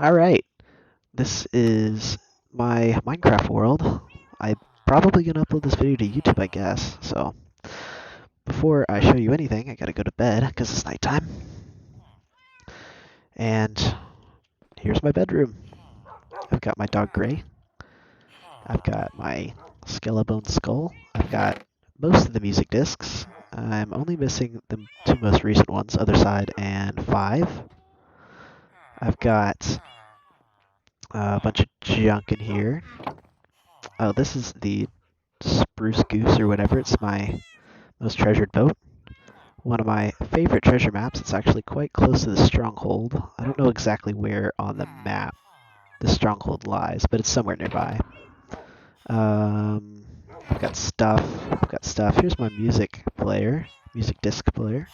Alright, this is my Minecraft world. I'm probably going to upload this video to YouTube, I guess. So, before I show you anything, I gotta go to bed because it's nighttime. And here's my bedroom. I've got my dog Gray. I've got my skeleton skull. I've got most of the music discs. I'm only missing the two most recent ones, Other Side and 5. I've got a bunch of junk in here. Oh, this is the Spruce Goose or whatever. It's my most treasured boat. One of my favorite treasure maps. It's actually quite close to the stronghold. I don't know exactly where on the map the stronghold lies, but it's somewhere nearby. Um, I've got stuff. I've got stuff. Here's my music player, music disc player.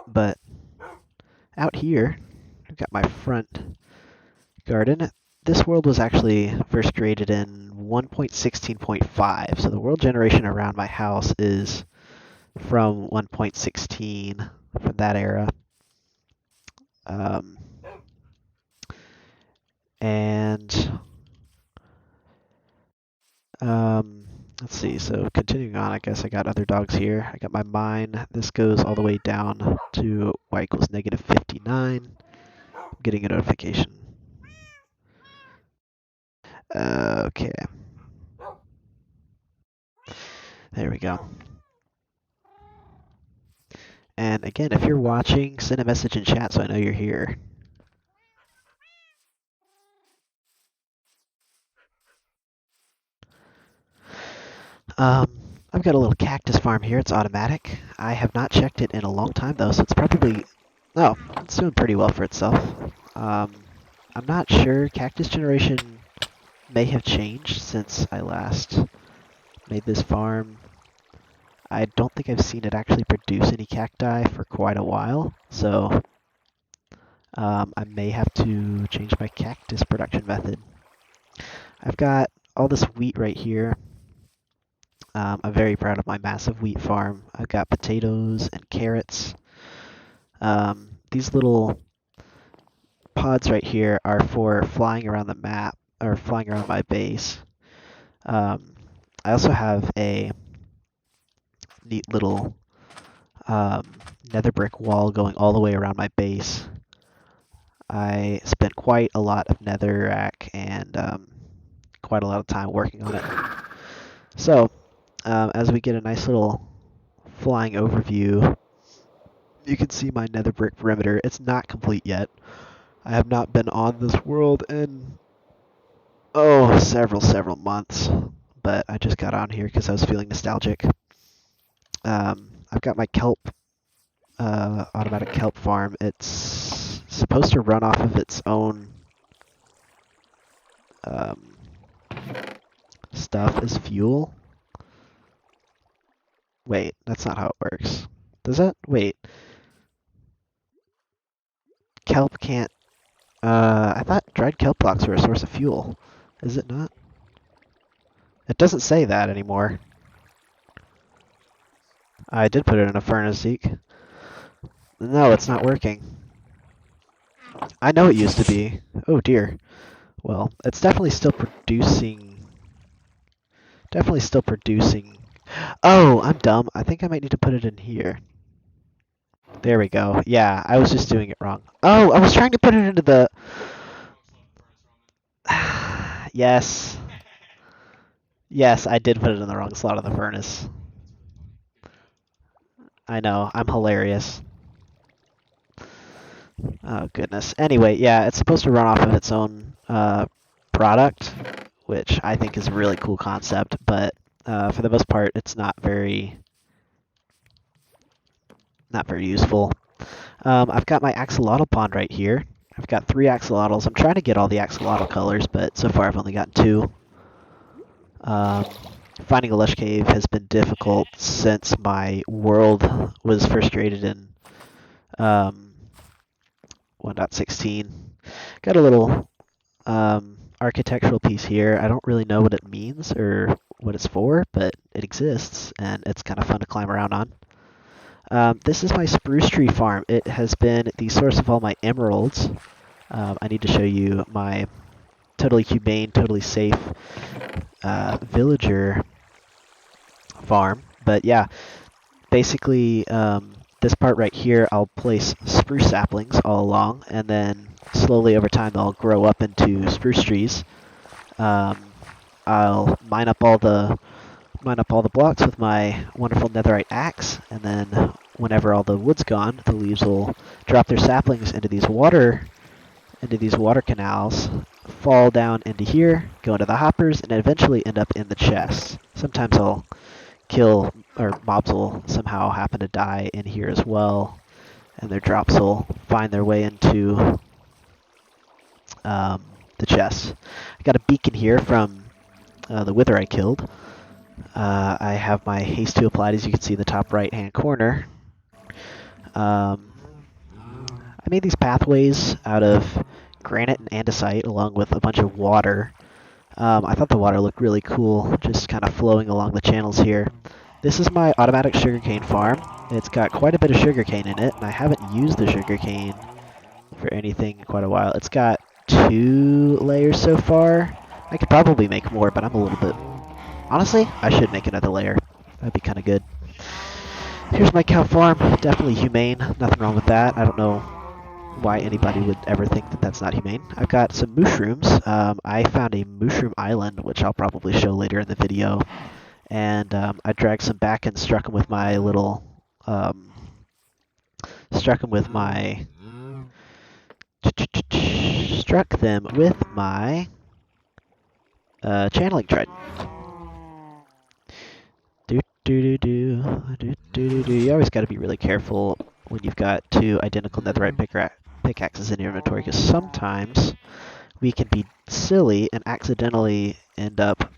But out here, I've got my front garden. This world was actually first created in 1.16.5, so the world generation around my house is from 1.16, from that era. Um, and let's see, so continuing on, I guess I got other dogs here. I got my mine. This goes all the way down to y equals negative 59. I'm getting a notification. Okay. There we go. And again, if you're watching, send a message in chat so I know you're here. I've got a little cactus farm here. It's automatic. I have not checked it in a long time, though, so it's probably... Oh, it's doing pretty well for itself. I'm not sure. Cactus generation may have changed since I last made this farm. I don't think I've seen it actually produce any cacti for quite a while, so I may have to change my cactus production method. I've got all this wheat right here. I'm very proud of my massive wheat farm. I've got potatoes and carrots. These little pods right here are for flying around the map, or flying around my base. I also have a neat little nether brick wall going all the way around my base. I spent quite a lot of netherrack and quite a lot of time working on it. So, as we get a nice little flying overview, you can see my nether brick perimeter. It's not complete yet. I have not been on this world in, several months. But I just got on here because I was feeling nostalgic. I've got my kelp, automatic kelp farm. It's supposed to run off of its own stuff as fuel. Wait, that's not how it works. Does that? Wait. Kelp can't... I thought dried kelp blocks were a source of fuel. Is it not? It doesn't say that anymore. I did put it in a furnace, Zeke. No, it's not working. I know it used to be. Oh dear. Well, it's definitely still producing... Definitely still producing... Oh, I'm dumb. I think I might need to put it in here. There we go. Yeah, I was just doing it wrong. Oh, I was trying to put it into the... Yes. Yes, I did put it in the wrong slot of the furnace. I know, I'm hilarious. Oh, goodness. Anyway, yeah, it's supposed to run off of its own product, which I think is a really cool concept, but for the most part, it's not very useful. I've got my axolotl pond right here. I've got 3 axolotls. I'm trying to get all the axolotl colors, but so far I've only gotten 2. Finding a lush cave has been difficult since my world was first created in 1.16. Got a little architectural piece here. I don't really know what it means or what it's for, but it exists, and it's kind of fun to climb around on. This is my spruce tree farm. It has been the source of all my emeralds. I need to show you my totally humane, totally safe villager farm. But yeah, basically this part right here, I'll place spruce saplings all along, and then slowly over time they'll grow up into spruce trees. I'll mine up all the blocks with my wonderful netherite axe, and then whenever all the wood's gone, the leaves will drop their saplings into these water canals, fall down into here, go into the hoppers, and eventually end up in the chests. Sometimes I'll kill, or mobs will somehow happen to die in here as well, and their drops will find their way into the chests. I got a beacon here from the wither I killed. I have my haste 2 applied, as you can see in the top right hand corner. I made these pathways out of granite and andesite along with a bunch of water. I thought the water looked really cool, just kind of flowing along the channels here. This is my automatic sugarcane farm. It's got quite a bit of sugarcane in it, and I haven't used the sugarcane for anything in quite a while. It's got 2 layers so far. I could probably make more, but I'm a little bit... Honestly, I should make another layer. That'd be kind of good. Here's my cow farm. Definitely humane. Nothing wrong with that. I don't know why anybody would ever think that that's not humane. I've got some mushrooms. I found a mushroom island, which I'll probably show later in the video. And I dragged some back and struck them with my little... struck them with my... struck them with my channeling trident. You always got to be really careful when you've got 2 identical netherite pickaxes in your inventory, because sometimes we can be silly and accidentally end up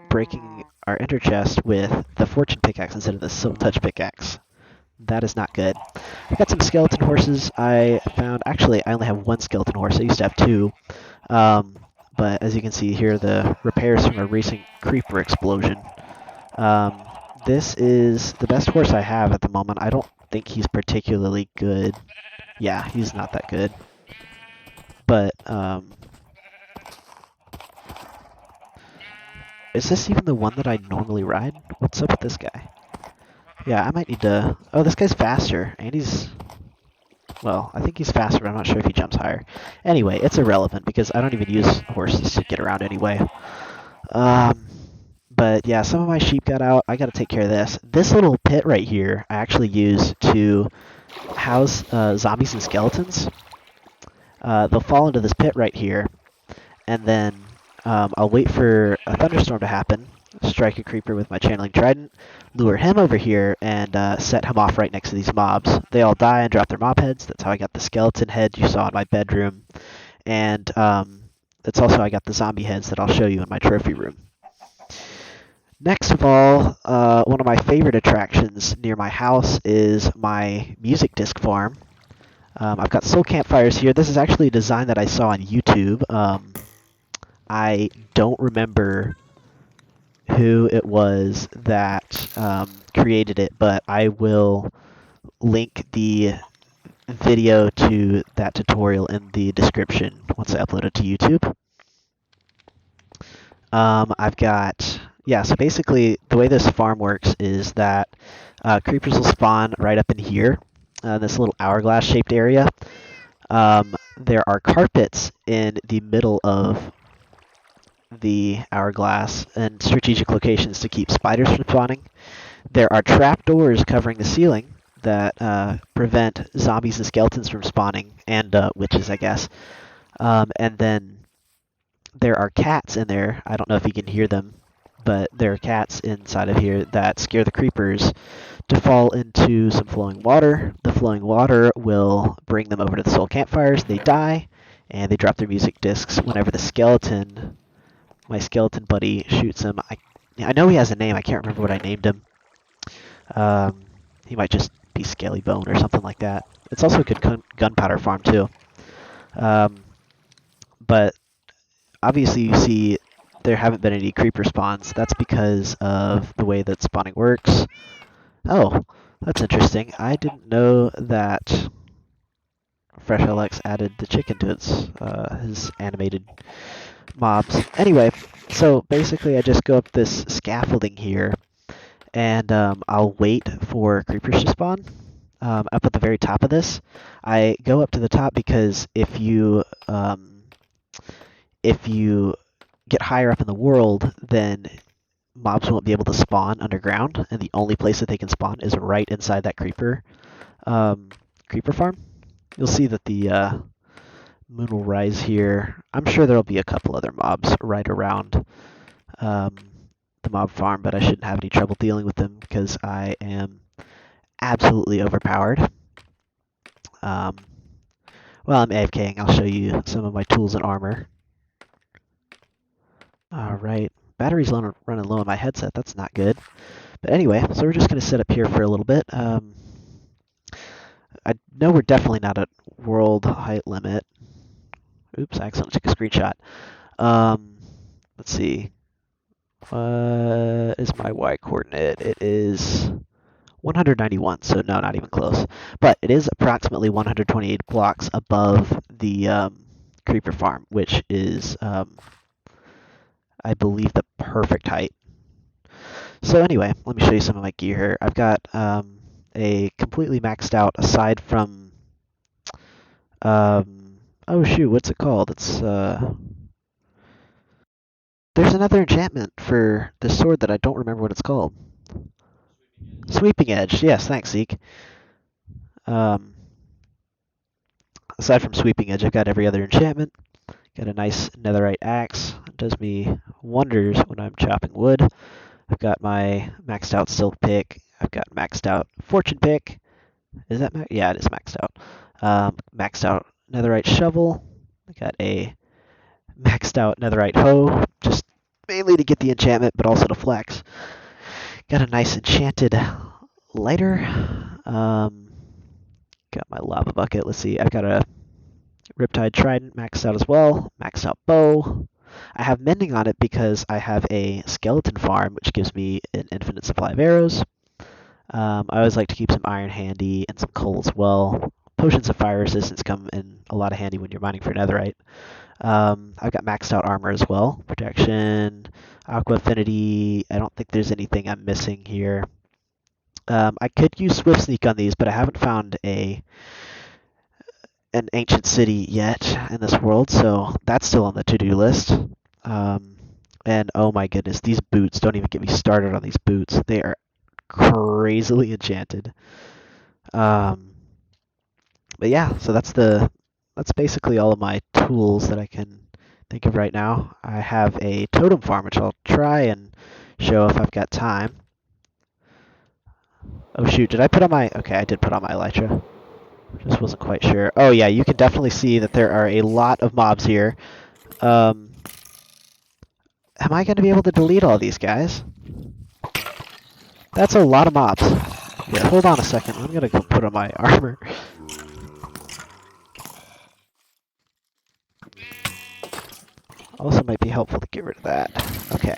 breaking our ender chest with the fortune pickaxe instead of the silk touch pickaxe. That is not good. I got some skeleton horses I found. Actually, I only have 1 skeleton horse. I used to have 2. But as you can see here, the repairs from a recent creeper explosion. This is the best horse I have at the moment. I don't think he's particularly good. Yeah, he's not that good. But, is this even the one that I normally ride? What's up with this guy? Yeah, I might need to... Oh, this guy's faster, and he's... Well, I think he's faster, but I'm not sure if he jumps higher. Anyway, it's irrelevant, because I don't even use horses to get around anyway. But yeah, some of my sheep got out. I got to take care of this. This little pit right here, I actually use to house zombies and skeletons. They'll fall into this pit right here, and then I'll wait for a thunderstorm to happen, strike a creeper with my channeling trident, lure him over here, and set him off right next to these mobs. They all die and drop their mob heads. That's how I got the skeleton head you saw in my bedroom. And that's also how I got the zombie heads that I'll show you in my trophy room. Next of all, one of my favorite attractions near my house is my music disc farm. I've got soul campfires here. This is actually a design that I saw on YouTube. I don't remember who it was that created it, but I will link the video to that tutorial in the description once I upload it to YouTube. I've got... Yeah, so basically the way this farm works is that creepers will spawn right up in here, this little hourglass-shaped area. There are carpets in the middle of the hourglass and strategic locations to keep spiders from spawning. There are trapdoors covering the ceiling that prevent zombies and skeletons from spawning, and witches, I guess. And then there are cats in there. I don't know if you can hear them, but there are cats inside of here that scare the creepers to fall into some flowing water. The flowing water will bring them over to the soul campfires. They die, and they drop their music discs whenever the skeleton, my skeleton buddy, shoots them. I know he has a name. I can't remember what I named him. He might just be Scaly Bone or something like that. It's also a good gunpowder farm, too. But obviously you see there haven't been any creeper spawns. That's because of the way that spawning works. Oh, That's interesting. I didn't know that FreshLX added the chicken to his animated mobs. Anyway, so basically I just go up this scaffolding here, and I'll wait for creepers to spawn. Up at the very top of this, I go up to the top because if you get higher up in the world, then mobs won't be able to spawn underground, and the only place that they can spawn is right inside that creeper farm. You'll see that the moon will rise here. I'm sure there'll be a couple other mobs right around um, the mob farm, but I shouldn't have any trouble dealing with them because I am absolutely overpowered. Um, While I'm AFKing, I'll show you some of my tools and armor. Alright, battery's running low on my headset, that's not good. But anyway, so we're just going to sit up here for a little bit. I know we're definitely not at world height limit. Oops, I accidentally took a screenshot. Let's see. What is my Y coordinate? It is 191, so no, not even close. But it is approximately 128 blocks above the creeper farm, which is, I believe, the perfect height. So anyway, let me show you some of my gear here. I've got a completely maxed out, aside from, oh shoot, what's it called? There's another enchantment for this sword that I don't remember what it's called. Sweeping Edge. Yes, thanks, Zeke. Aside from Sweeping Edge, I've got every other enchantment. Got a nice netherite axe. It does me wonders when I'm chopping wood. I've got my maxed out silk pick. I've got maxed out fortune pick. Is that yeah, it is maxed out. Maxed out netherite shovel. I got a maxed out netherite hoe, just mainly to get the enchantment, but also to flex. Got a nice enchanted lighter. Got my lava bucket. Let's see. I've got a Riptide Trident maxed out as well. Maxed out bow. I have mending on it because I have a skeleton farm, which gives me an infinite supply of arrows. I always like to keep some iron handy and some coal as well. Potions of fire resistance come in a lot of handy when you're mining for netherite. I've got maxed out armor as well. Protection, aqua affinity. I don't think there's anything I'm missing here. I could use swift sneak on these, but I haven't found an ancient city yet in this world, so that's still on the to-do list. And oh my goodness, these boots, don't even get me started on these boots. They are crazily enchanted. But yeah, so that's basically all of my tools that I can think of right now. I have a totem farm, which I'll try and show if I've got time. Oh shoot, did I put on my... Okay, I did put on my elytra. Just wasn't quite sure. Oh yeah, you can definitely see that there are a lot of mobs here. Am I going to be able to delete all these guys? That's a lot of mobs. Here, hold on a second. I'm going to go put on my armor. Also might be helpful to get rid of that. Okay.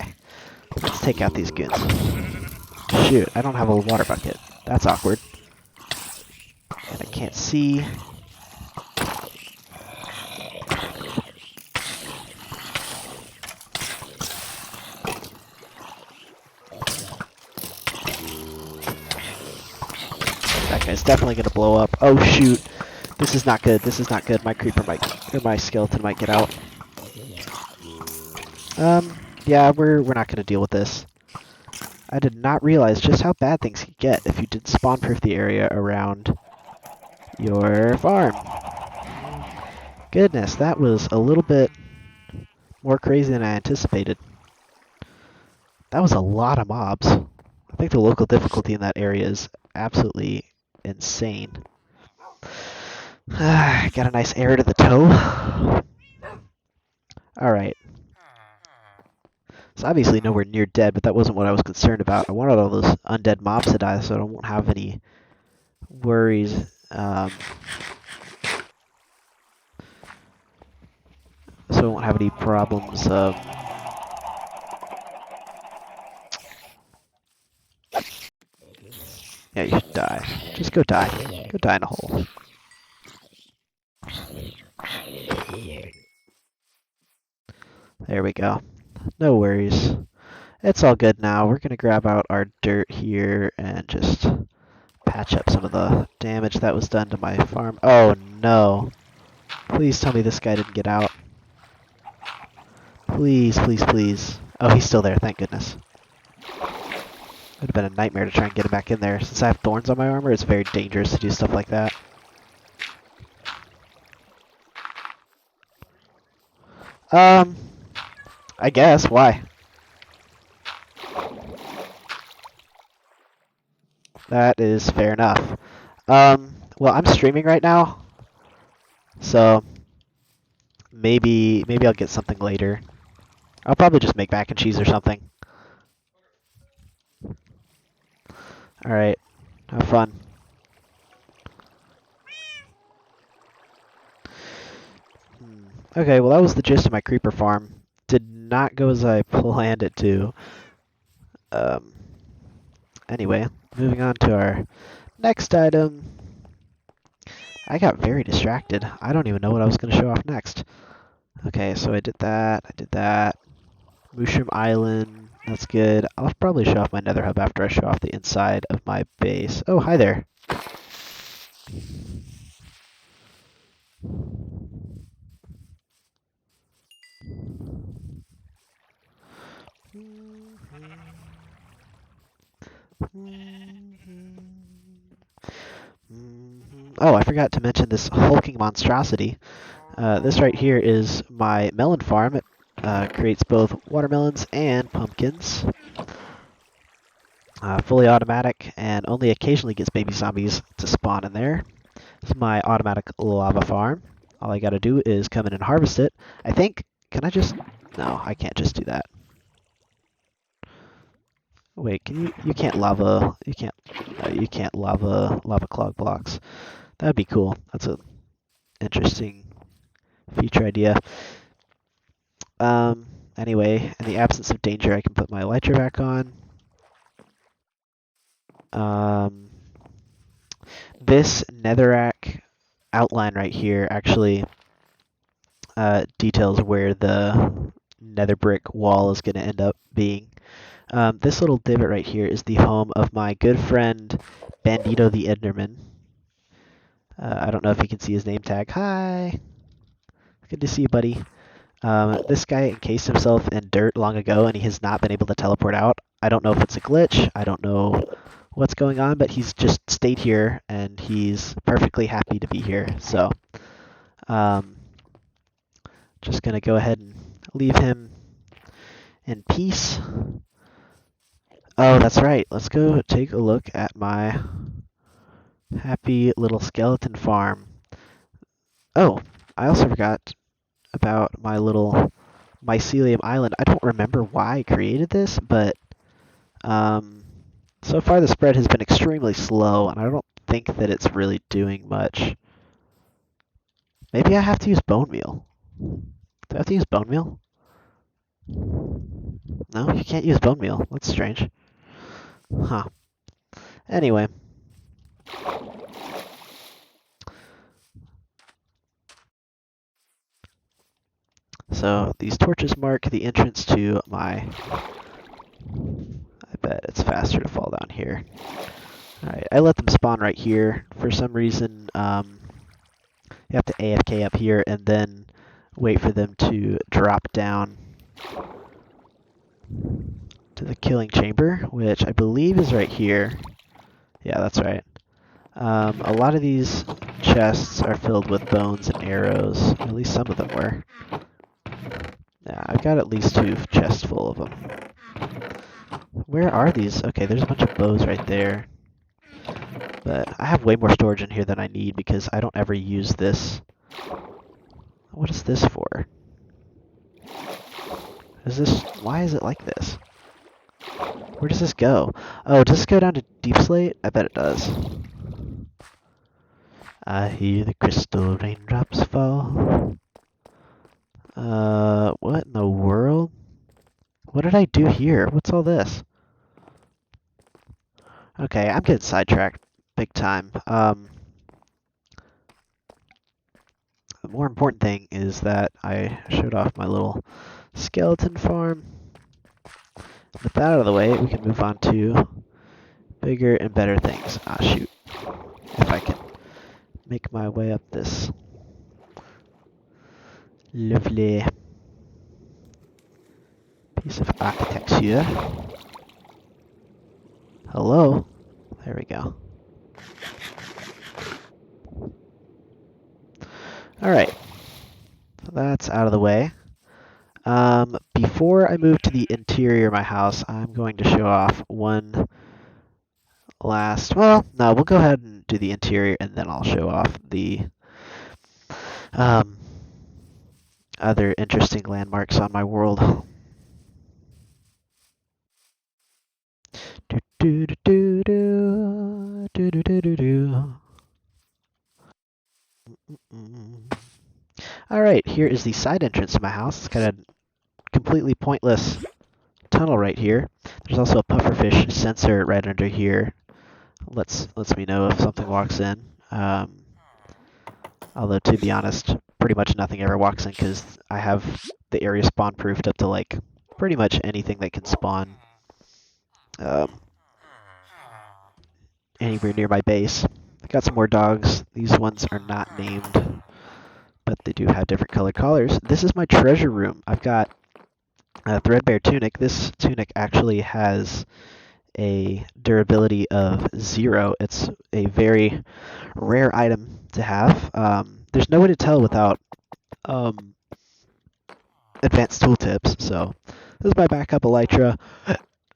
Let's take out these goons. Shoot, I don't have a water bucket. That's awkward. And I can't see. That guy's definitely going to blow up. Oh shoot. This is not good. This is not good. My creeper might, or my skeleton might get out. Yeah, we're not going to deal with this. I did not realize just how bad things could get if you did spawn-proof the area around your farm. Goodness, that was a little bit more crazy than I anticipated. That was a lot of mobs. I think the local difficulty in that area is absolutely insane. Got a nice arrow to the toe. Alright. It's obviously nowhere near dead, but that wasn't what I was concerned about. I wanted all those undead mobs to die so I won't have any worries. So I won't have any problems. Yeah, you should die. die. Just go die. Go die in a hole. There we go. No worries. It's all good now. We're gonna grab out our dirt here and just patch up some of the damage that was done to my farm. Oh no. Please tell me this guy didn't get out. Please, please, please. Oh, he's still there, thank goodness. Would have been a nightmare to try and get him back in there. Since I have thorns on my armor, it's very dangerous to do stuff like that. I guess. Why? That is fair enough. Well, I'm streaming right now, so maybe I'll get something later. I'll probably just make mac and cheese or something. Alright, have fun. Okay, well that was the gist of my creeper farm. Did not go as I planned it to. Anyway, moving on to our next item. I got very distracted. I don't even know what I was going to show off next. Okay, so I did that. Mushroom Island, that's good. I'll probably show off my nether hub after I show off the inside of my base. Oh, hi there. Oh, I forgot to mention this hulking monstrosity. This right here is my melon farm. It creates both watermelons and pumpkins. Fully automatic, and only occasionally gets baby zombies to spawn in there. This is my automatic lava farm. All I gotta do is come in and harvest it. I think, can I just, no, I can't just do that. Wait, you can't lava clog blocks. That'd be cool. That's a interesting future idea. Anyway, in the absence of danger, I can put my elytra back on. This netherrack outline right here actually details where the nether brick wall is going to end up being. This little divot right here is the home of my good friend Bandito the Enderman. I don't know if you can see his name tag. Hi! Good to see you, buddy. This guy encased himself in dirt long ago, and he has not been able to teleport out. I don't know if it's a glitch. I don't know what's going on, but he's just stayed here, and he's perfectly happy to be here. So, just going to go ahead and leave him in peace. Oh, that's right. Let's go take a look at my happy little skeleton farm. Oh, I also forgot about my little mycelium island. I don't remember why I created this, but so far the spread has been extremely slow, and I don't think that it's really doing much. Maybe I have to use bone meal. Do I have to use bone meal? No, you can't use bone meal. That's strange. Huh. Anyway. So these torches mark the entrance to my... I bet it's faster to fall down here. Alright, I let them spawn right here. For some reason, you have to AFK up here and then wait for them to drop down to the killing chamber, which I believe is right here. Yeah, that's right. A lot of these chests are filled with bones and arrows. At least some of them were. Yeah, I've got at least 2 chests full of them. Where are these? Okay, there's a bunch of bows right there. But I have way more storage in here than I need because I don't ever use this. What is this for? Why is it like this? Where does this go? Oh, does this go down to deep slate? I bet it does. I hear the crystal raindrops fall. What in the world? What did I do here? What's all this? Okay, I'm getting sidetracked big time. The more important thing is that I showed off my little skeleton farm. With that out of the way, we can move on to bigger and better things. Ah, shoot. If I can make my way up this lovely piece of architecture. Hello? There we go. Alright, so that's out of the way. Before I move to the interior of my house, I'm going to show off one last... Well, no, we'll go ahead and do the interior, and then I'll show off the other interesting landmarks on my world. Do do do do do do do do do. Alright, here is the side entrance to my house. It's got a completely pointless tunnel right here. There's also a pufferfish sensor right under here. Lets me know if something walks in. Although, to be honest, pretty much nothing ever walks in because I have the area spawn proofed up to like pretty much anything that can spawn anywhere near my base. I got some more dogs. These ones are not named, but they do have different colored collars. This is my treasure room. I've got a threadbare tunic. This tunic actually has a durability of 0. It's a very rare item to have. There's no way to tell without advanced tooltips, so this is my backup elytra.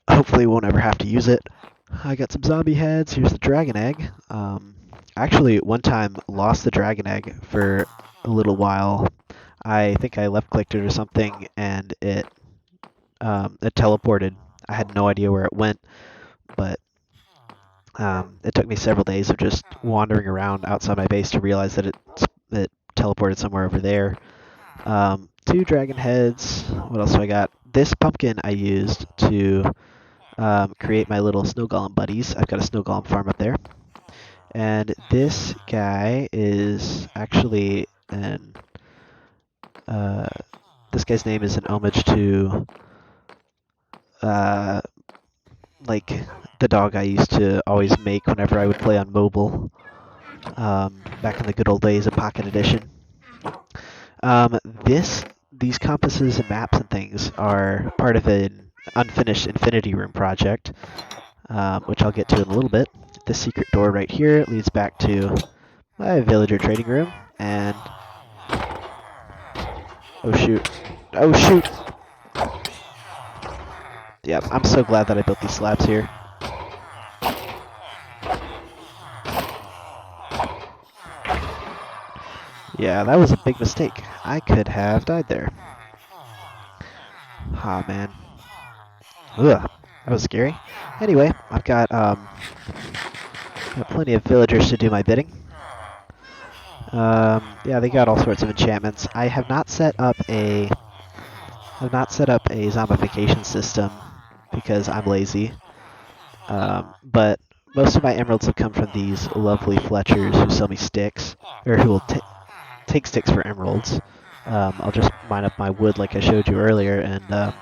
Hopefully won't ever have to use it. I got some zombie heads. Here's the dragon egg. Actually, one time lost the dragon egg for a little while. I think I left-clicked it or something, and it teleported. I had no idea where it went, but it took me several days of just wandering around outside my base to realize that it teleported somewhere over there. 2 dragon heads. What else do I got? This pumpkin I used to create my little snow golem buddies. I've got a snow golem farm up there. And this guy is actually this guy's name is an homage to like the dog I used to always make whenever I would play on mobile back in the good old days of Pocket Edition. These compasses and maps and things are part of an unfinished Infinity Room project, which I'll get to in a little bit. This secret door right here leads back to my villager trading room, and oh shoot. Yep, I'm so glad that I built these slabs here. Yeah, that was a big mistake. I could have died there. Ah, man. Ugh, that was scary. Anyway, I've got plenty of villagers to do my bidding. Yeah, they got all sorts of enchantments. I have not set up a zombification system because I'm lazy. But most of my emeralds have come from these lovely Fletchers who sell me sticks, or who will take sticks for emeralds. I'll just mine up my wood like I showed you earlier and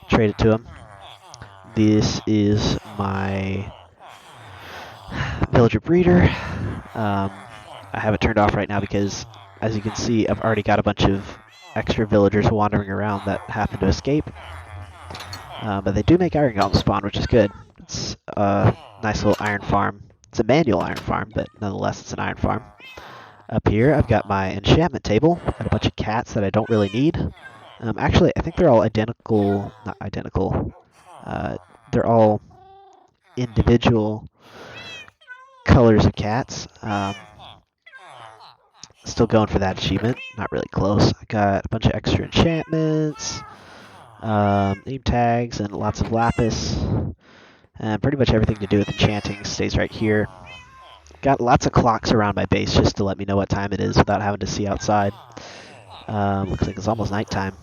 trade it to them. This is my villager breeder. I have it turned off right now because, as you can see, I've already got a bunch of extra villagers wandering around that happen to escape. But they do make iron golems spawn, which is good. It's a nice little iron farm. It's a manual iron farm, but nonetheless it's an iron farm. Up here I've got my enchantment table. Got a bunch of cats that I don't really need. Actually, I think they're all identical. Not identical. They're all individual colors of cats. Still going for that achievement. Not really close. I got a bunch of extra enchantments, name tags, and lots of lapis. And pretty much everything to do with enchanting stays right here. Got lots of clocks around my base just to let me know what time it is without having to see outside. Looks like it's almost nighttime.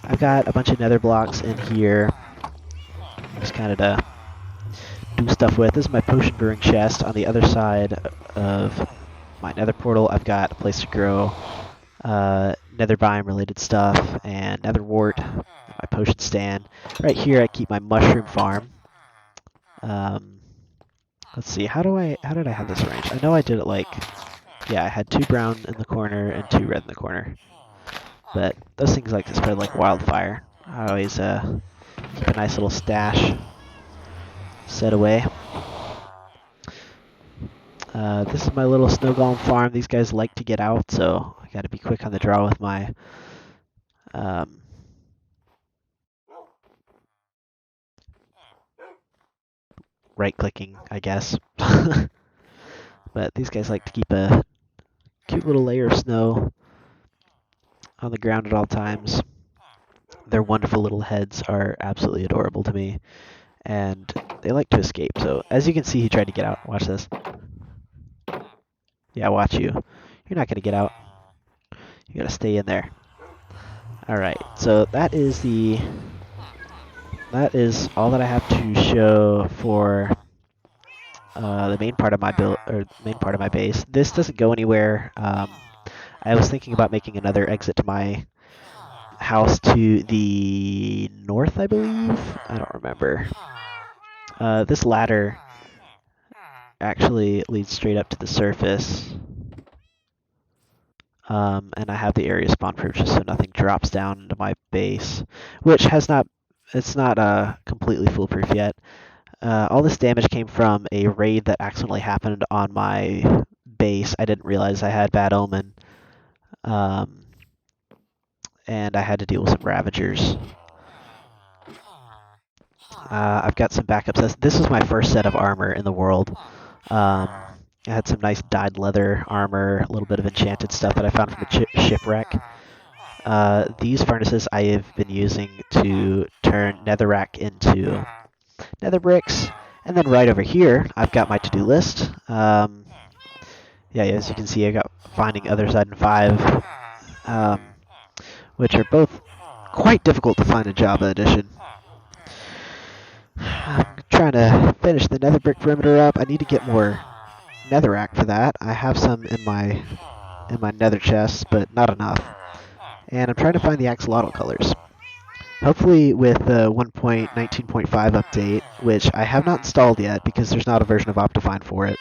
I've got a bunch of nether blocks in here, just kind of to do stuff with. This is my potion brewing chest. On the other side of my nether portal, I've got a place to grow nether biome related stuff and nether wart, my potion stand. Right here I keep my mushroom farm. Let's see, how did I have this arranged? I know I did it like, yeah, I had 2 brown in the corner and 2 red in the corner. But those things like to spread like wildfire. I always keep a nice little stash set away. This is my little snow golem farm. These guys like to get out, so I got to be quick on the draw with my right-clicking, I guess. But these guys like to keep a cute little layer of snow on the ground at all times. Their wonderful little heads are absolutely adorable to me, and they like to escape. So as you can see, he tried to get out. Watch this. Yeah, watch you. You're not going to get out. You got to stay in there. Alright, so that is all that I have to show for the main part of my main part of my base. This doesn't go anywhere. I was thinking about making another exit to my house to the north, I believe. I don't remember. This ladder actually leads straight up to the surface. And I have the area spawn proof just so nothing drops down into my base, which it's not completely foolproof yet. All this damage came from a raid that accidentally happened on my base. I didn't realize I had bad omen, and I had to deal with some ravagers. I've got some backups. This was my first set of armor in the world. I had some nice dyed leather armor, a little bit of enchanted stuff that I found from a shipwreck. These furnaces I have been using to turn netherrack into nether bricks. And then right over here, I've got my to-do list. Yeah, as you can see, I got finding other side and 5, which are both quite difficult to find in Java Edition. I'm trying to finish the nether brick perimeter up. I need to get more netherrack for that. I have some in my nether chest, but not enough. And I'm trying to find the axolotl colors. Hopefully with the 1.19.5 update, which I have not installed yet because there's not a version of Optifine for it,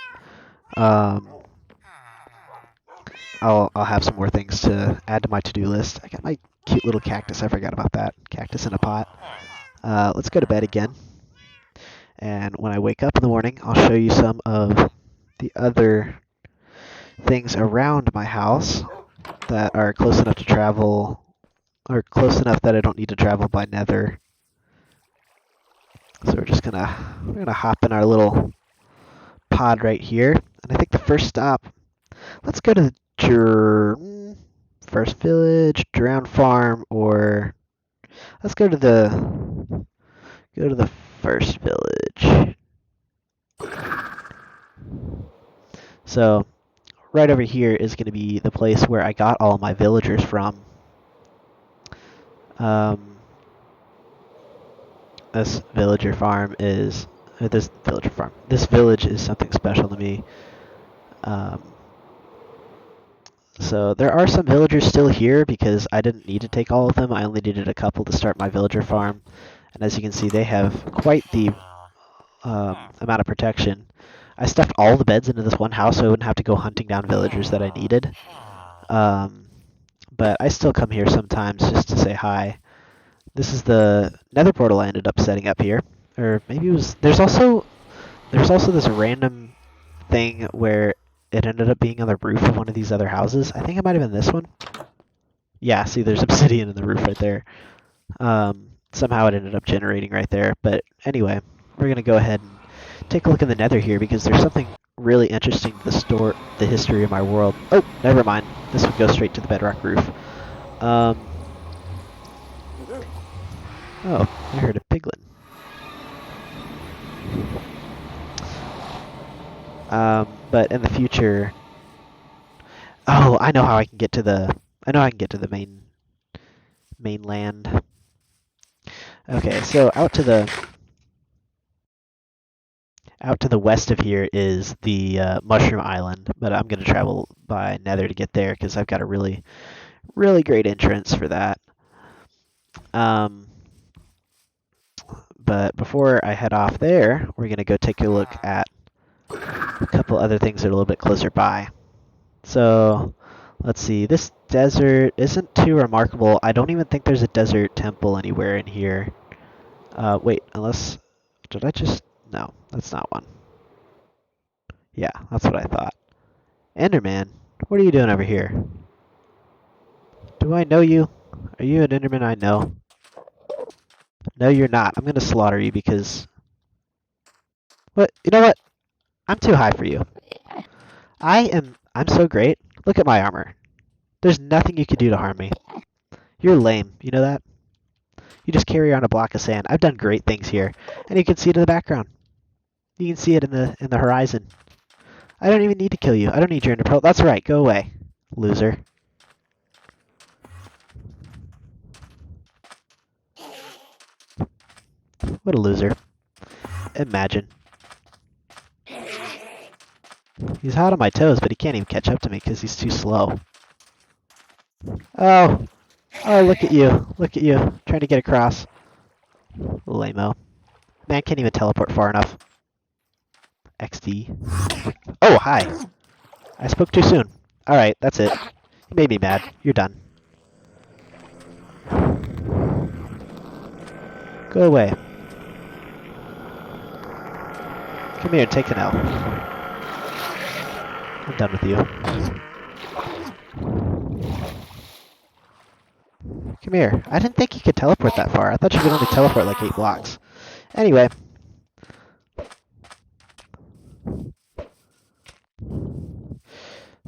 I'll have some more things to add to my to-do list. I got my cute little cactus. I forgot about that. Cactus in a pot. Let's go to bed again. And when I wake up in the morning, I'll show you some of the other things around my house that are close enough to travel, or close enough that I don't need to travel by nether. So we're gonna hop in our little pod right here. And I think the first stop, let's go to the first village, drown farm, or let's go to the first village. So right over here is going to be the place where I got all my villagers from. This villager farm is this village is something special to me. So there are some villagers still here because I didn't need to take all of them. I only needed a couple to start my villager farm. And as you can see, they have quite the amount of protection. I stuffed all the beds into this one house so I wouldn't have to go hunting down villagers that I needed. But I still come here sometimes just to say hi. This is the nether portal I ended up setting up here. Or maybe it was... There's also this random thing where it ended up being on the roof of one of these other houses. I think it might have been this one. Yeah, see, there's obsidian in the roof right there. Somehow it ended up generating right there. But anyway, we're going to go ahead and take a look in the nether here because there's something really interesting to the history of my world. Oh, never mind. This would go straight to the bedrock roof. Oh, I heard a piglin. But in the future... Oh, I know how I can get to the... mainland. Okay, so out to the Out to the west of here is the Mushroom Island, but I'm going to travel by Nether to get there because I've got a really, really great entrance for that. Um, but before I head off there, we're going to go take a look at a couple other things that are a little bit closer by. So, let's see. This desert isn't too remarkable. I don't even think there's a desert temple anywhere in here. Wait, unless... Did I just... No, that's not one. Yeah, that's what I thought. Enderman, what are you doing over here? Do I know you? Are you an Enderman I know? No, you're not. I'm gonna slaughter you because... What? You know what? I'm too high for you. I'm so great. Look at my armor. There's nothing you can do to harm me. You're lame. You know that? You just carry around a block of sand. I've done great things here, and you can see it in the background. You can see it in the horizon. I don't even need to kill you. I don't need your ender pearl. That's right. Go away, loser. What a loser. Imagine. He's hot on my toes, but he can't even catch up to me because he's too slow. Oh! Oh, look at you. Look at you. Trying to get across. Lame-o. Man can't even teleport far enough. XD. Oh, hi. I spoke too soon. Alright, that's it. You made me mad. You're done. Go away. Come here and take an L. I'm done with you. Come here. I didn't think you could teleport that far. I thought you could only teleport like 8 blocks. Anyway.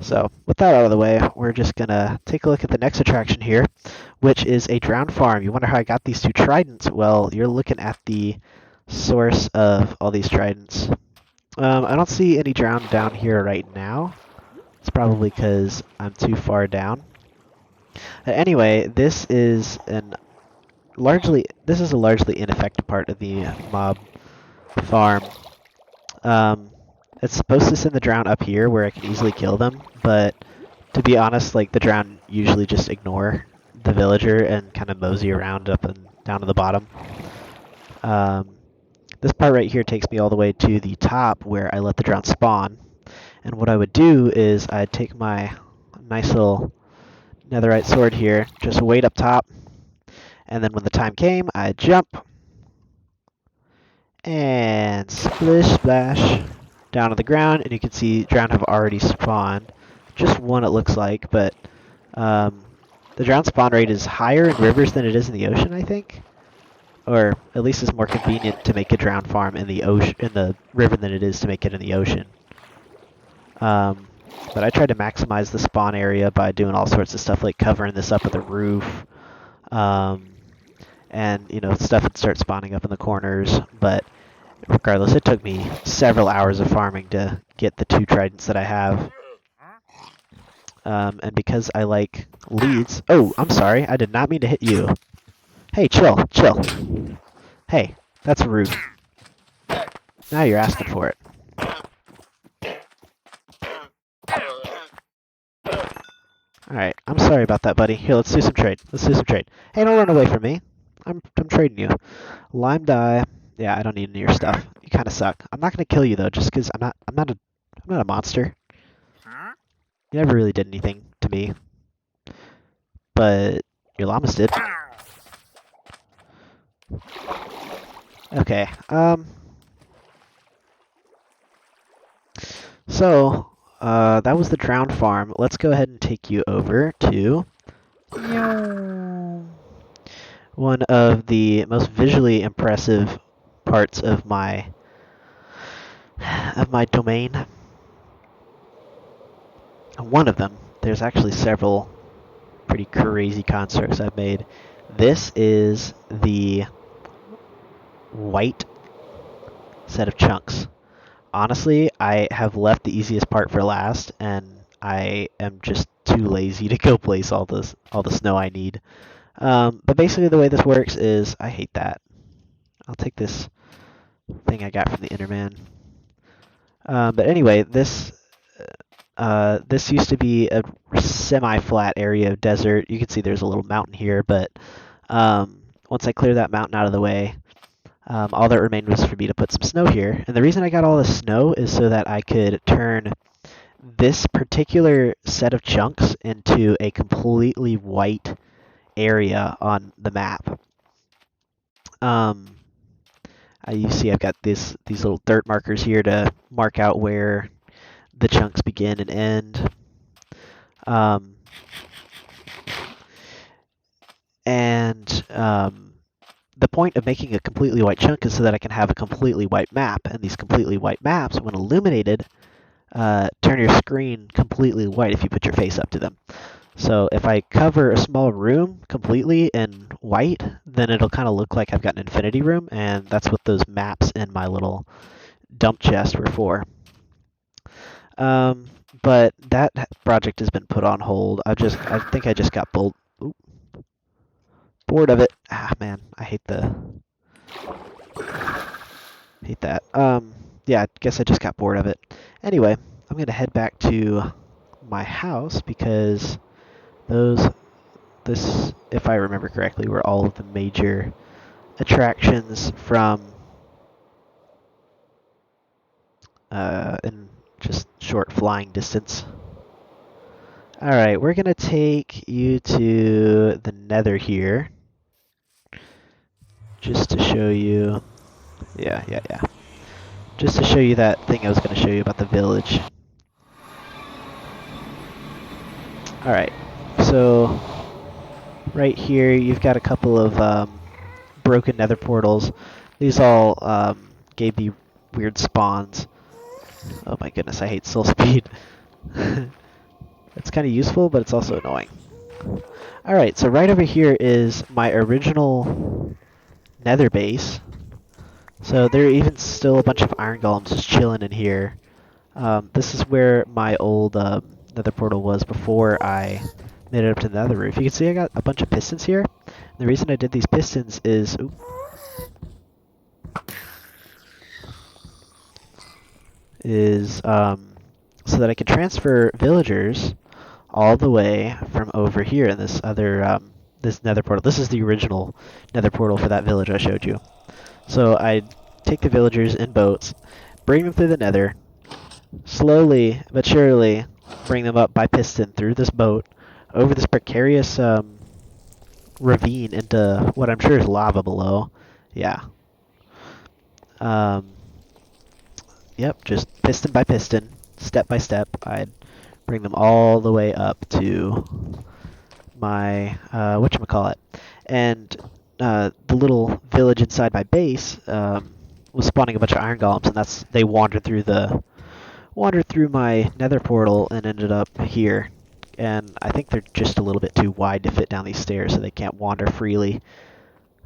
So, with that out of the way, we're just gonna take a look at the next attraction here, which is a drowned farm. You wonder how I got these 2 tridents? Well, you're looking at the source of all these tridents. I don't see any drowned down here right now. It's probably because I'm too far down. Anyway, this is a largely ineffective part of the mob farm. It's supposed to send the drown up here where I can easily kill them, but to be honest, like the drown usually just ignore the villager and kind of mosey around up and down to the bottom. This part right here takes me all the way to the top where I let the drown spawn. And what I would do is I'd take my nice little netherite sword here, just wait up top, and then when the time came, I'd jump, and splish splash down on the ground, and you can see drown have already spawned. Just one it looks like, but the drown spawn rate is higher in rivers than it is in the ocean, I think. Or at least it's more convenient to make a drown farm in the ocean, in the river than it is to make it in the ocean. But I tried to maximize the spawn area by doing all sorts of stuff like covering this up with a roof. And, you know, stuff would start spawning up in the corners. But regardless, it took me several hours of farming to get the 2 tridents that I have. And because I like leads... Oh, I'm sorry. I did not mean to hit you. Hey, chill, chill. Hey, that's rude. Now you're asking for it. Alright, I'm sorry about that, buddy. Here, let's do some trade. Let's do some trade. Hey, don't run away from me. I'm trading you. Lime dye. Yeah, I don't need any of your stuff. You kind of suck. I'm not gonna kill you though, just because I'm not a monster. You never really did anything to me, but your llamas did. Okay. So that was the drowned farm. Let's go ahead and take you over to one of the most visually impressive parts of my domain. One of them. There's actually several pretty crazy constructs I've made. This is the white set of chunks. Honestly, I have left the easiest part for last, and I am just too lazy to go place all the snow I need. But basically the way this works is, I hate that. I'll take this thing I got from the Enderman. But anyway, this used to be a semi-flat area of desert. You can see there's a little mountain here, but once I cleared that mountain out of the way, all that remained was for me to put some snow here. And the reason I got all the snow is so that I could turn this particular set of chunks into a completely white area on the map. You see I've got these little dirt markers here to mark out where the chunks begin and end. And the point of making a completely white chunk is so that I can have a completely white map. And these completely white maps, when illuminated, turn your screen completely white if you put your face up to them. So if I cover a small room completely in white, then it'll kind of look like I've got an infinity room, and that's what those maps in my little dump chest were for. But that project has been put on hold. I think I just got bored of it. Ah, man, I hate that. Yeah, I guess I just got bored of it. Anyway, I'm gonna head back to my house because this, if I remember correctly, were all of the major attractions from in just short flying distance. Alright, we're gonna take you to the Nether here. Just to show you. Yeah. Just to show you that thing I was gonna show you about the village. Alright, so right here you've got a couple of broken nether portals. These all gave me weird spawns. Oh my goodness, I hate soul speed. It's kind of useful, but it's also annoying. Alright, so right over here is my original nether base. So there are even still a bunch of iron golems just chilling in here. This is where my old nether portal was before I made it up to the nether roof. You can see I got a bunch of pistons here. The reason I did these pistons is so that I could transfer villagers all the way from over here in this other this nether portal. This is the original nether portal for that village I showed you. So I take the villagers in boats, bring them through the nether, slowly but surely bring them up by piston through this boat, over this precarious ravine into what I'm sure is lava below. Yeah. Um, yep, just piston by piston, step by step, I'd bring them all the way up to my, whatchamacallit. And the little village inside my base was spawning a bunch of iron golems, and they wandered through my nether portal and ended up here. And I think they're just a little bit too wide to fit down these stairs, so they can't wander freely.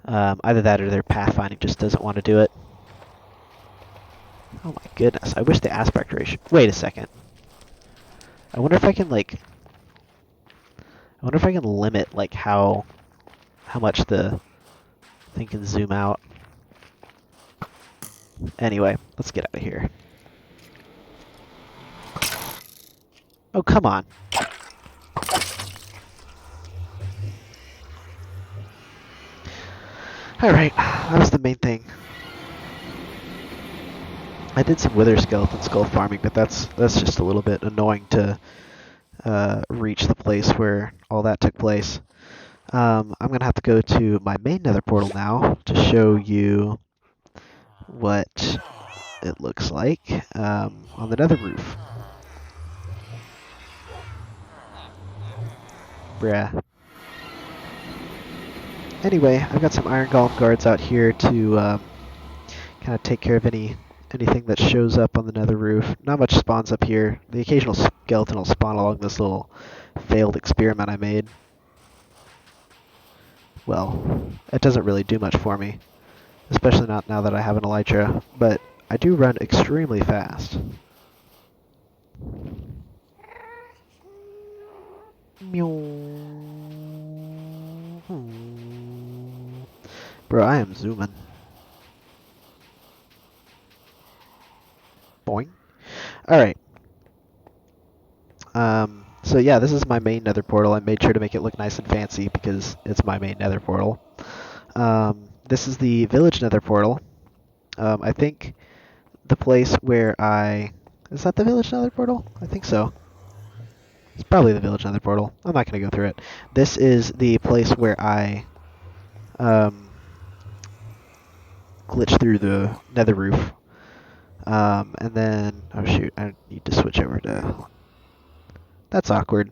Either that or their pathfinding just doesn't want to do it. Oh my goodness, I wish the aspect ratio... Wait a second. I wonder if I can, limit, how much the thing can zoom out. Anyway, let's get out of here. Oh, come on. Alright, that was the main thing. I did some wither skeleton skull farming, but that's just a little bit annoying to reach the place where all that took place. I'm going to have to go to my main nether portal now to show you what it looks like on the nether roof. Bruh. Anyway, I've got some iron golem guards out here to kind of take care of anything that shows up on the nether roof. Not much spawns up here. The occasional skeleton will spawn along this little failed experiment I made. Well, it doesn't really do much for me, especially not now that I have an elytra, but I do run extremely fast. Bro, I am zooming. Boing. Alright. So yeah, this is my main nether portal. I made sure to make it look nice and fancy because it's my main nether portal. This is the village nether portal. I think the place where I... Is that the village nether portal? I think so. It's probably the village nether portal. I'm not going to go through it. This is the place where I glitch through the nether roof. And then... Oh shoot, I need to switch over to... That's awkward.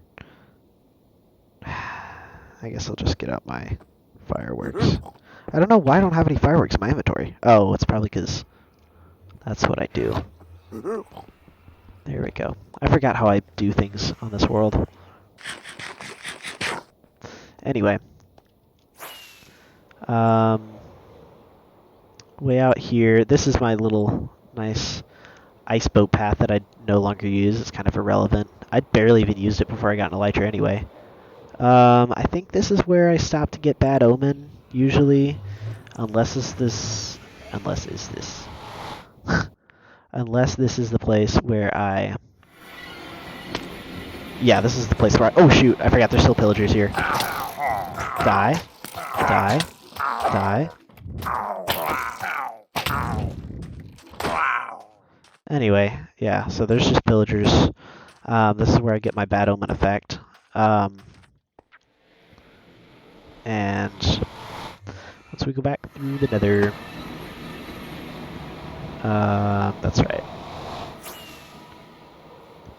I guess I'll just get out my fireworks. I don't know why I don't have any fireworks in my inventory. Oh, it's probably because that's what I do. There we go. I forgot how I do things on this world. Anyway. Way out here, this is my little nice ice boat path that I no longer use. It's kind of irrelevant. I barely even used it before I got an elytra anyway. I think this is where I stop to get Bad Omen, usually. Unless is this... Unless is this... Unless this is the place where I... Yeah, this is the place where I... Oh shoot, I forgot there's still pillagers here. Die. Die. Die. Anyway, yeah, so there's just pillagers. This is where I get my Bad Omen effect. And once we go back through the nether... that's right.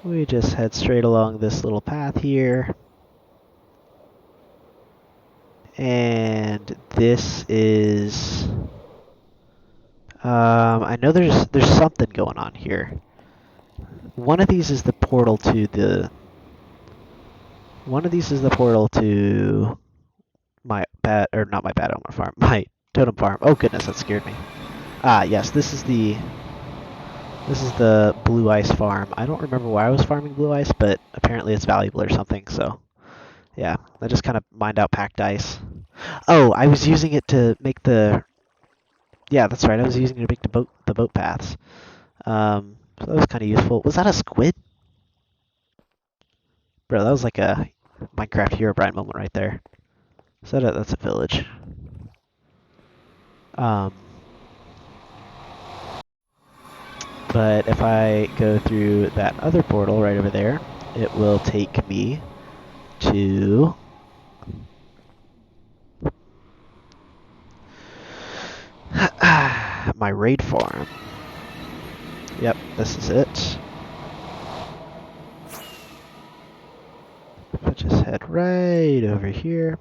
We just head straight along this little path here. And this is... I know there's something going on here. One of these is the portal to the... One of these is the portal to my bad... Or not my Bad Omen farm. My totem farm. Oh goodness, that scared me. Ah, yes, this is the... This is the blue ice farm. I don't remember why I was farming blue ice, but apparently it's valuable or something, so... Yeah, I just kind of mined out packed ice. Oh, I was using it to make the... Yeah, that's right, I was using it to make the boat paths. So that was kind of useful. Was that a squid? Bro, that was like a Minecraft Herobrine moment right there. So that's a village. But if I go through that other portal right over there, it will take me to... my raid farm. Yep, this is it. If I just head right over here.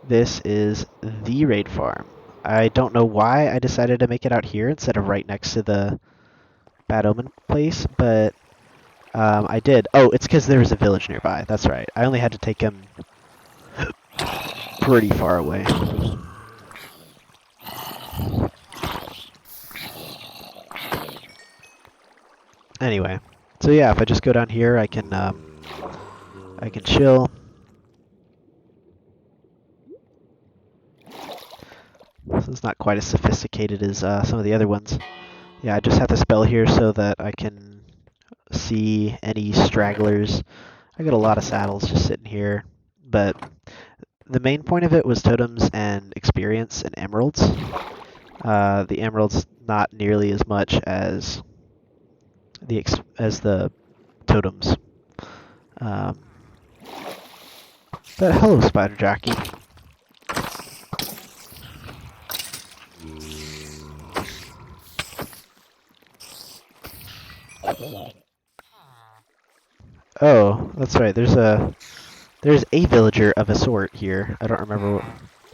This is the raid farm. I don't know why I decided to make it out here instead of right next to the Bad Omen place, but I did. Oh, it's because there was a village nearby. That's right. I only had to take him pretty far away. Anyway, so yeah, if I just go down here, I can chill. This is not quite as sophisticated as some of the other ones. Yeah, I just have to spell here so that I can see any stragglers. I got a lot of saddles just sitting here, but the main point of it was totems and experience and emeralds. The emeralds not nearly as much as the totems. But hello, spider jockey. Oh, that's right. There's a villager of a sort here. I don't remember what...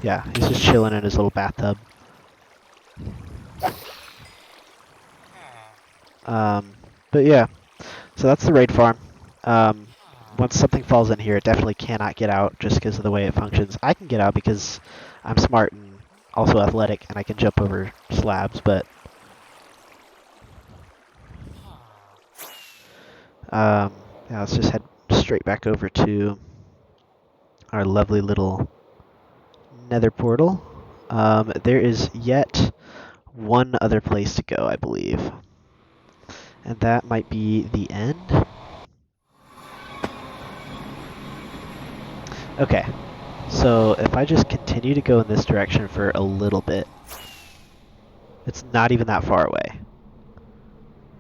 Yeah, he's just chilling in his little bathtub. But yeah, so that's the raid farm. Once something falls in here, it definitely cannot get out just because of the way it functions. I can get out because I'm smart and also athletic, and I can jump over slabs, but... yeah, let's just head straight back over to our lovely little nether portal. There is yet one other place to go, I believe. And that might be the end. Okay, so if I just continue to go in this direction for a little bit, it's not even that far away.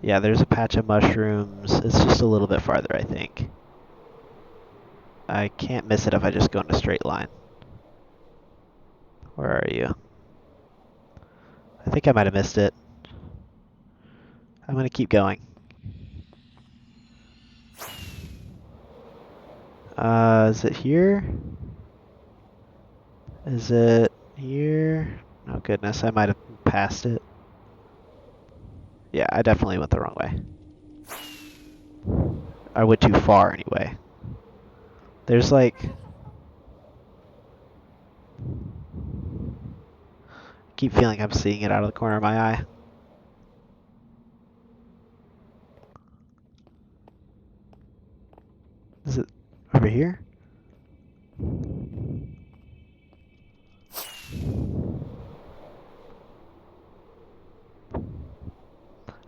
Yeah, there's a patch of mushrooms. It's just a little bit farther, I think. I can't miss it if I just go in a straight line. Where are you? I think I might have missed it. I'm going to keep going. Is it here? Is it here? Oh goodness, I might have passed it. Yeah, I definitely went the wrong way. I went too far anyway. There's like... I keep feeling I'm seeing it out of the corner of my eye. Is it over here?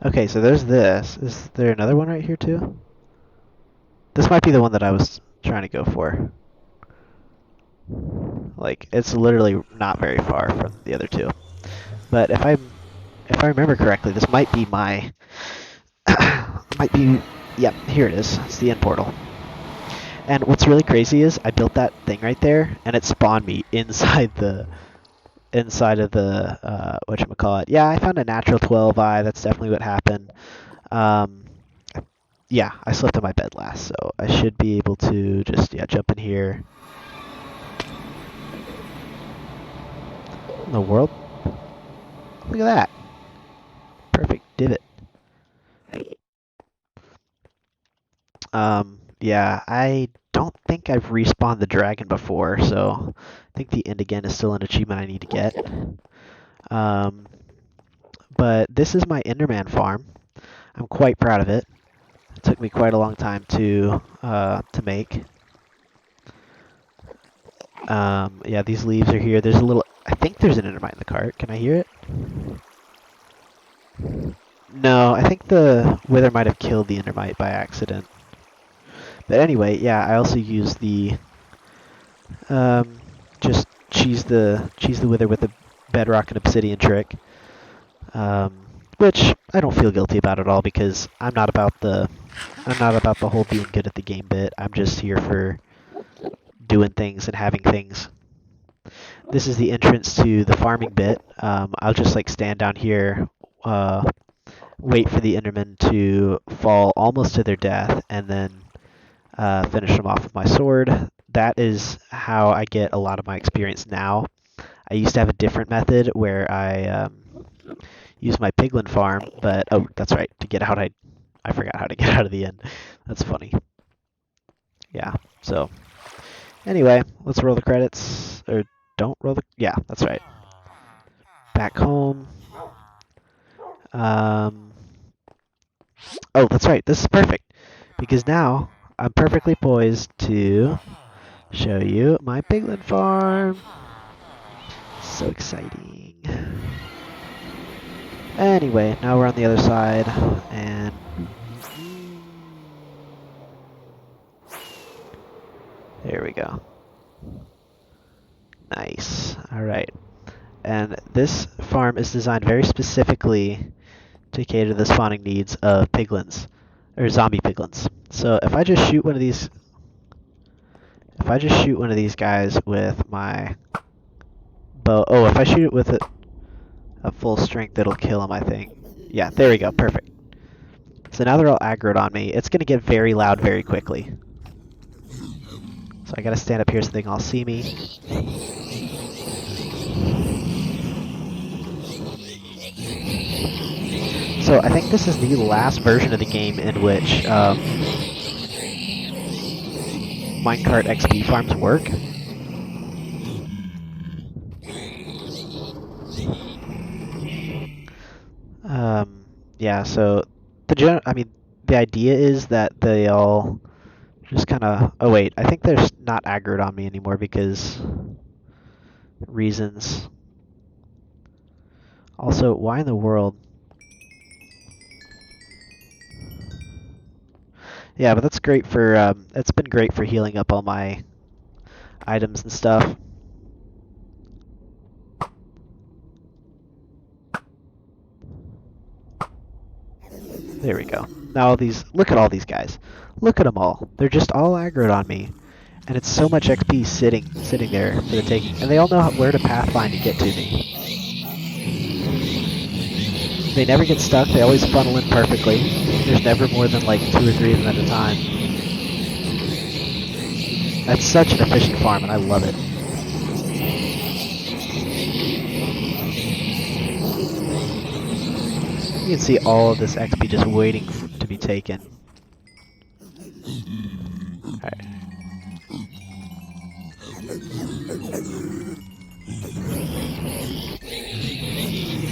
Okay, so there's this. Is there another one right here too? This might be the one that I was trying to go for. Like, it's literally not very far from the other two. But if I remember correctly, this might be my might be, yep, here it is. It's the end portal. And what's really crazy is I built that thing right there, and it spawned me inside of the whatchamacallit. Yeah, I found a natural 12 eye. That's definitely what happened. Yeah, I slept on my bed last, so I should be able to just, yeah, jump in here. What in the world? Look at that. Perfect divot. Yeah, I don't think I've respawned the dragon before, so I think the end again is still an achievement I need to get. But this is my Enderman farm. I'm quite proud of it. It took me quite a long time to make. Yeah, these leaves are here. There's a little... I think there's an Endermite in the cart. Can I hear it? No, I think the Wither might have killed the Endermite by accident. But anyway, yeah, I also use the... just cheese the Wither with the bedrock and obsidian trick. Which I don't feel guilty about at all because I'm not about the whole being good at the game bit. I'm just here for doing things and having things. This is the entrance to the farming bit. I'll just like stand down here, wait for the Endermen to fall almost to their death, and then finish them off with my sword. That is how I get a lot of my experience now. I used to have a different method where I use my piglin farm, but oh, that's right. To get out, I forgot how to get out of the end. That's funny. Yeah. So anyway, let's roll the credits, or don't roll the. Yeah, that's right. Back home. Oh, that's right. This is perfect because now I'm perfectly poised to show you my piglin farm. So exciting. Anyway, now we're on the other side, and there we go. Nice. All right. And this farm is designed very specifically to cater to the spawning needs of piglins, or zombie piglins. So if I just shoot one of these, guys with my bow, oh, if I shoot it with a full strength, it'll kill him, I think. Yeah, there we go, perfect. So now they're all aggroed on me. It's going to get very loud very quickly. So I got to stand up here so they can all see me. So I think this is the last version of the game in which minecart XP farms work. Yeah, so the idea is that they all just kind of... Oh wait, I think they're not aggroed on me anymore because reasons. Also, why in the world... Yeah, but that's great for, it's been great for healing up all my items and stuff. There we go. Now look at all these guys. Look at them all. They're just all aggroed on me. And it's so much XP sitting there for the taking. And they all know where to pathfind to get to me. They never get stuck. They always funnel in perfectly. There's never more than like 2 or 3 of them at a time. That's such an efficient farm, and I love it. You can see all of this XP just waiting to be taken. Alright.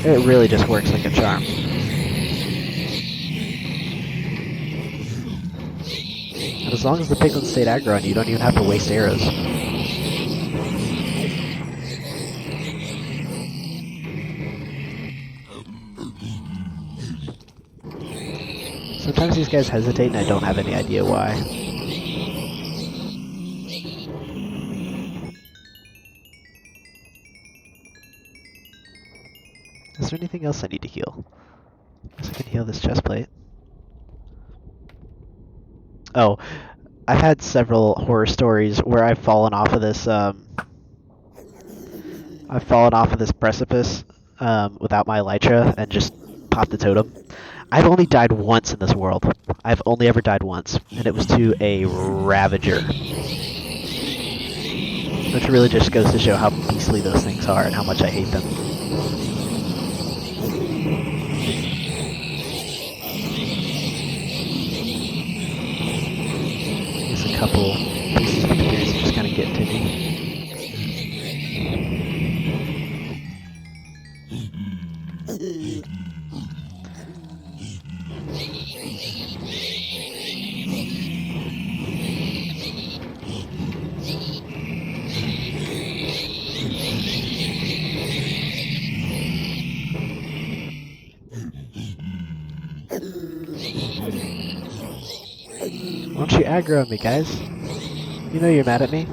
It really just works like a charm. And as long as the piglins stayed aggro on you, you don't even have to waste arrows. Sometimes these guys hesitate and I don't have any idea why. Is there anything else I need to heal? Guess I can heal this chest plate. Oh, I've had several horror stories where I've fallen off of this, precipice, without my elytra and just popped the totem. I've only died once in this world. I've only ever died once, and it was to a Ravager. Which really just goes to show how beastly those things are and how much I hate them. Just a couple pieces of experience just kind of get to me. Why don't you aggro on me, guys? You know you're mad at me.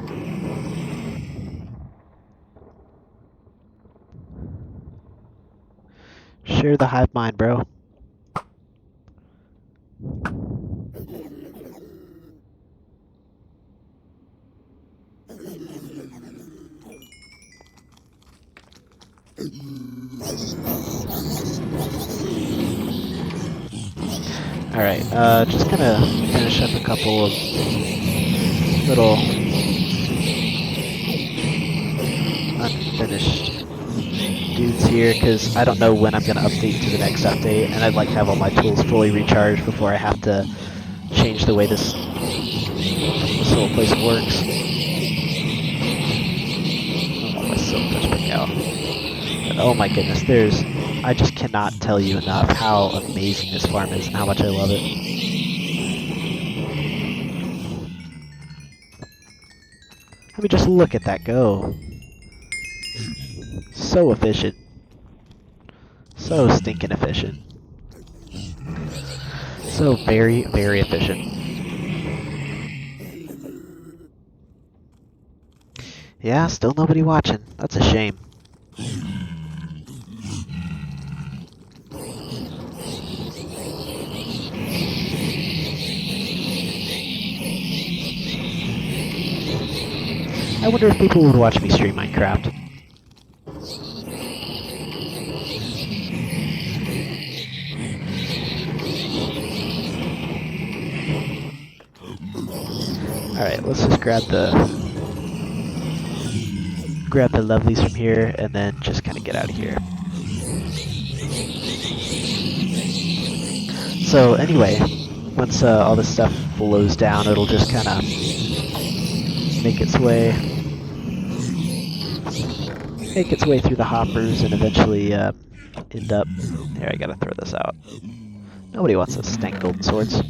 Share the hive mind, bro. Alright, just gonna finish up a couple of little unfinished dudes here, because I don't know when I'm gonna update to the next update, and I'd like to have all my tools fully recharged before I have to change the way this whole place works. I want my silk touch back out. But oh my goodness, I just cannot tell you enough how amazing this farm is and how much I love it. I mean, just look at that go. So efficient. So stinking efficient. So very, very efficient. Yeah, still nobody watching. That's a shame. I wonder if people would watch me stream Minecraft. Alright, let's just grab the lovelies from here and then just kind of get out of here. So anyway, once all this stuff flows down, it'll just kind of make its way through the hoppers and eventually end up. Here, I gotta throw this out. Nobody wants those stank golden swords.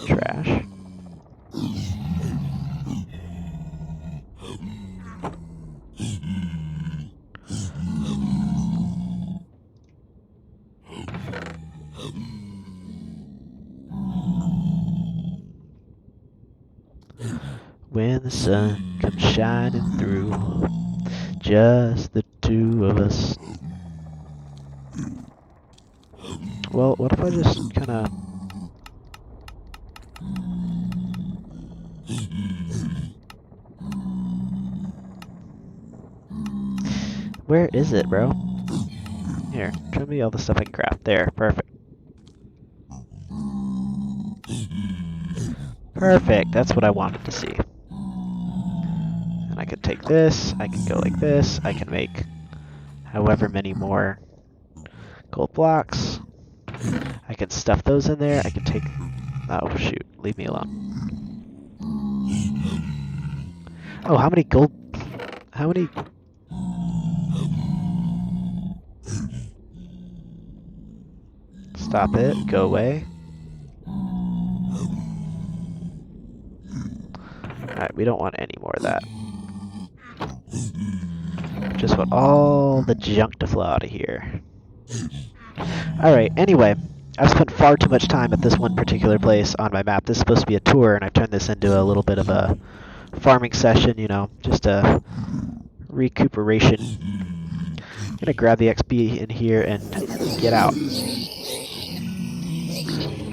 Trash. When the sun comes shining through, just the two of us. Well, what if I just kind of... Where is it, bro? Here, show me all the stuff I can craft. There, perfect. Perfect, that's what I wanted to see. And I could take this, I can go like this, I can make however many more gold blocks. I can stuff those in there, I can take... Oh, shoot, leave me alone. Oh, how many gold... How many... Stop it, go away. Alright, we don't want any more of that. Just want all the junk to flow out of here. Alright, anyway, I've spent far too much time at this one particular place on my map. This is supposed to be a tour, and I've turned this into a little bit of a farming session, you know, just a recuperation. I'm gonna grab the XP in here and get out.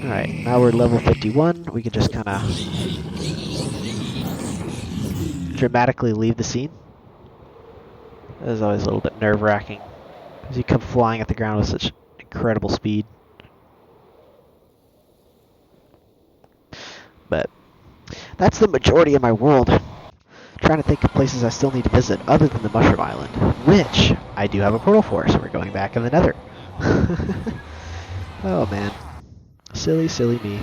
Alright, now we're level 51. We can just kind of dramatically leave the scene. That is always a little bit nerve-wracking, because you come flying at the ground with such incredible speed. But that's the majority of my world. Trying to think of places I still need to visit other than the Mushroom Island, which I do have a portal for, so we're going back in the Nether. Oh man. Silly, silly me.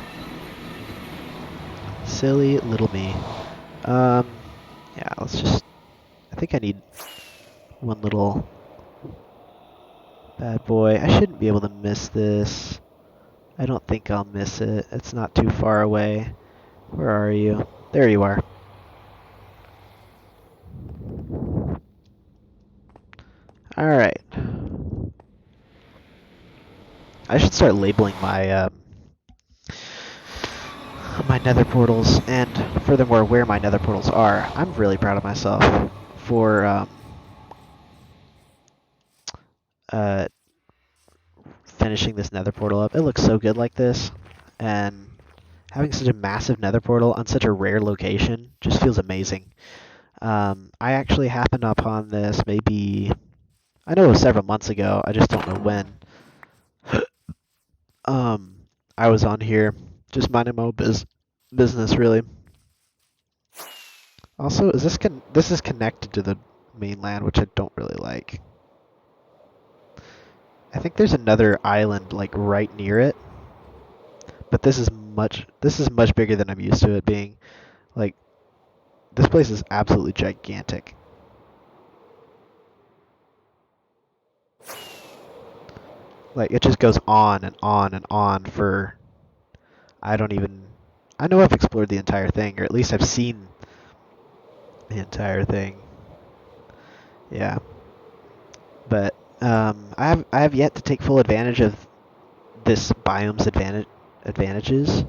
Silly little me. Yeah, let's just... I think I need one little bad boy. I shouldn't be able to miss this. I don't think I'll miss it. It's not too far away. Where are you? There you are. Alright. I should start labeling my my nether portals, and furthermore where my nether portals are. I'm really proud of myself for finishing this nether portal up. It looks so good like this, and having such a massive nether portal on such a rare location just feels amazing. I actually happened upon this maybe... I know it was several months ago, I just don't know when. I was on here just minding my own business, really. Also, is this is connected to the mainland, which I don't really like. I think there's another island like right near it, but this is much bigger than I'm used to it being. Like, this place is absolutely gigantic. Like, it just goes on and on and on for... I know I've explored the entire thing, or at least I've seen the entire thing. Yeah. But I have yet to take full advantage of this biome's advantages.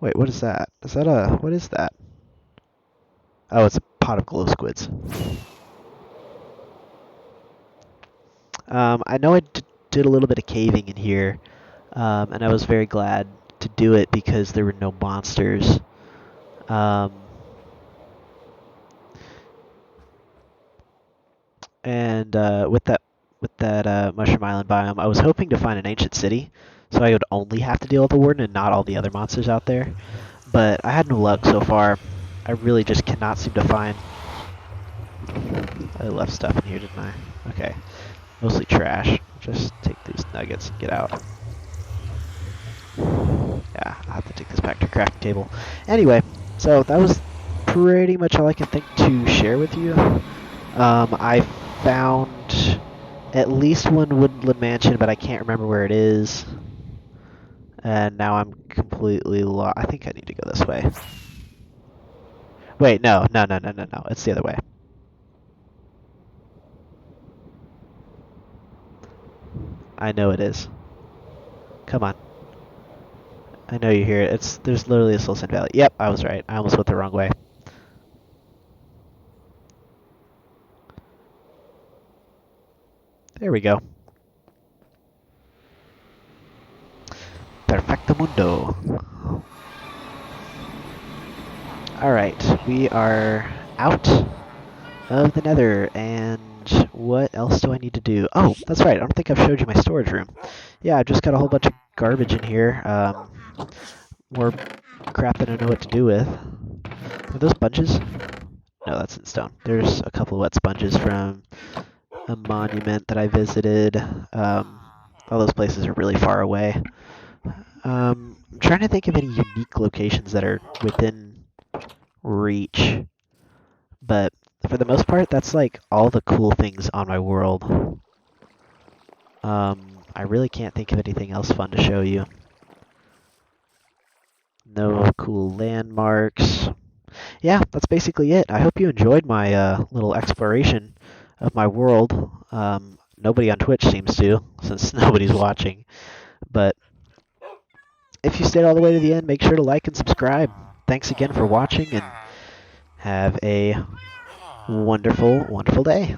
Wait, what is that? Is that what is that? Oh, it's a pot of glow squids. I know I did a little bit of caving in here, and I was very glad to do it because there were no monsters. And with that Mushroom Island biome, I was hoping to find an ancient city, so I would only have to deal with the warden and not all the other monsters out there. But I had no luck so far. I really just cannot seem to find... I left stuff in here, didn't I? Okay. Mostly trash. Just take these nuggets and get out. Yeah, I'll have to take this back to crafting table. Anyway, so that was pretty much all I can think to share with you. I found at least one woodland mansion, but I can't remember where it is. And now I'm completely lost. I think I need to go this way. Wait, no. It's the other way. I know it is. Come on. I know you hear it. There's literally a Soul Sand Valley. Yep, I was right. I almost went the wrong way. There we go. Perfecto mundo. Alright, we are out of the nether, and what else do I need to do? Oh, that's right, I don't think I've showed you my storage room. Yeah, I've just got a whole bunch of garbage in here. More crap that I know what to do with. Are those sponges? No, that's in stone. There's a couple of wet sponges from a monument that I visited. All those places are really far away. I'm trying to think of any unique locations that are within reach, but for the most part, that's like all the cool things on my world. I really can't think of anything else fun to show you. No cool landmarks. Yeah, that's basically it. I hope you enjoyed my little exploration of my world. Nobody on Twitch seems to, since nobody's watching. But if you stayed all the way to the end, make sure to like and subscribe. Thanks again for watching, and have a wonderful, wonderful day.